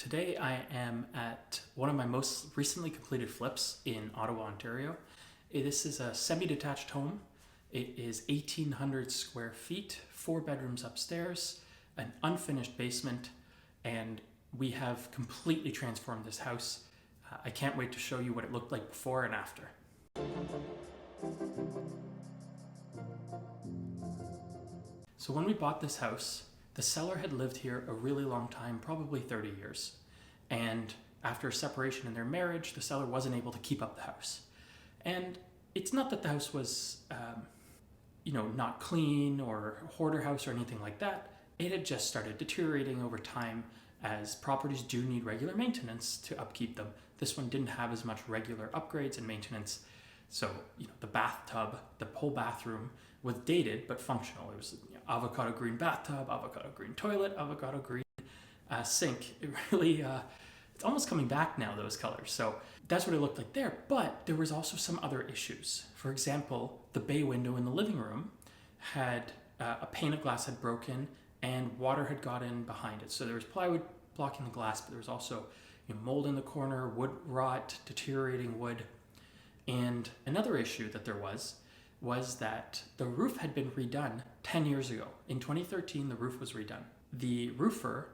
Today I am at one of my most recently completed flips in Ottawa, Ontario. This is a semi-detached home. It is 1,800 square feet, 4 bedrooms upstairs, an unfinished basement, and we have completely transformed this house. I can't wait to show you what it looked like before and after. So when we bought this house, the seller had lived here a really long time, probably 30 years. And after a separation in their marriage, the seller wasn't able to keep up the house. And it's not that the house was, not clean or a hoarder house or anything like that. It had just started deteriorating over time, as properties do need regular maintenance to upkeep them. This one didn't have as much regular upgrades and maintenance. So, the bathtub, the whole bathroom was dated but functional. It was avocado green bathtub, avocado green toilet, avocado green sink. It really, it's almost coming back now, those colors. So that's what it looked like there. But there was also some other issues. For example, the bay window in the living room had a pane of glass had broken and water had got in behind it. So there was plywood blocking the glass, but there was also mold in the corner, wood rot, deteriorating wood. And another issue that there was that the roof had been redone 10 years ago. In 2013, the roof was redone. The roofer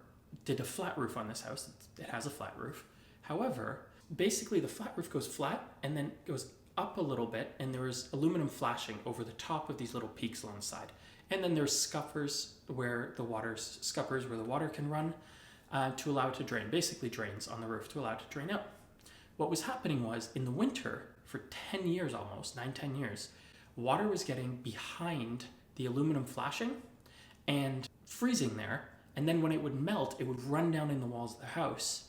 did a flat roof on this house. It has a flat roof. However, basically the flat roof goes flat and then goes up a little bit, and there was aluminum flashing over the top of these little peaks along the side. And then there's scuppers where the water can run to allow it to drain. Basically drains on the roof to allow it to drain out. What was happening was, in the winter, for 10 years almost, 9-10 years, water was getting behind the aluminum flashing and freezing there. And then when it would melt, it would run down in the walls of the house.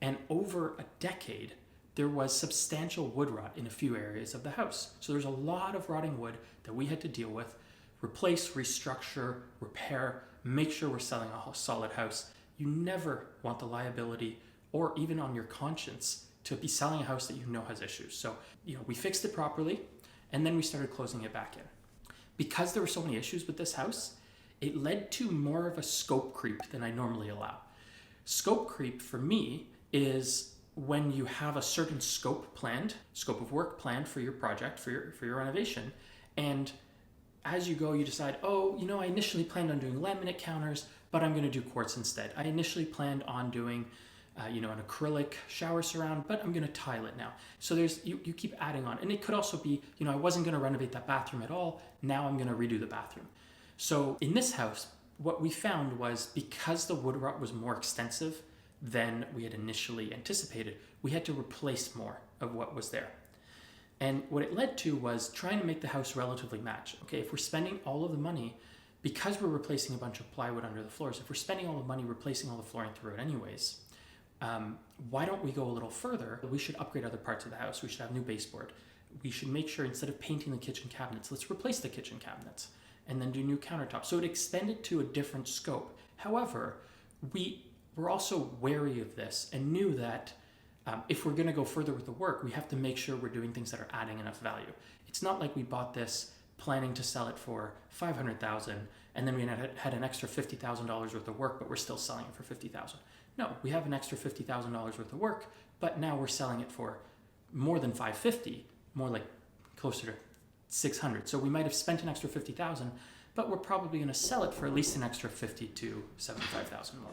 And over a decade, there was substantial wood rot in a few areas of the house. So there's a lot of rotting wood that we had to deal with, replace, restructure, repair, make sure we're selling a solid house. You never want the liability or even on your conscience to be selling a house that you know has issues. So, we fixed it properly, and then we started closing it back in. Because there were so many issues with this house, it led to more of a scope creep than I normally allow. Scope creep for me is when you have a certain scope of work planned for your project, for your renovation, and as you go, you decide, I initially planned on doing laminate counters, but I'm going to do quartz instead. I initially planned on doing an acrylic shower surround, but I'm going to tile it now. So you keep adding on. And it could also be, I wasn't going to renovate that bathroom at all. Now I'm going to redo the bathroom. So in this house, what we found was, because the wood rot was more extensive than we had initially anticipated, we had to replace more of what was there. And what it led to was trying to make the house relatively match. Okay, if we're spending all of the money, because we're replacing a bunch of plywood under the floors, if we're spending all the money replacing all the flooring through it anyways, why don't we go a little further? We should upgrade other parts of the house. We should have new baseboard. We should make sure, instead of painting the kitchen cabinets, let's replace the kitchen cabinets and then do new countertops. So it extended to a different scope. However, we were also wary of this and knew that if we're going to go further with the work, we have to make sure we're doing things that are adding enough value. It's not like we bought this planning to sell it for $500,000 and then we had an extra $50,000 worth of work, but we're still selling it for $50,000. No, we have an extra $50,000 worth of work, but now we're selling it for more than $550,000, more like closer to $600,000. So we might have spent an extra $50,000, but we're probably going to sell it for at least an extra $50,000 to $75,000 more.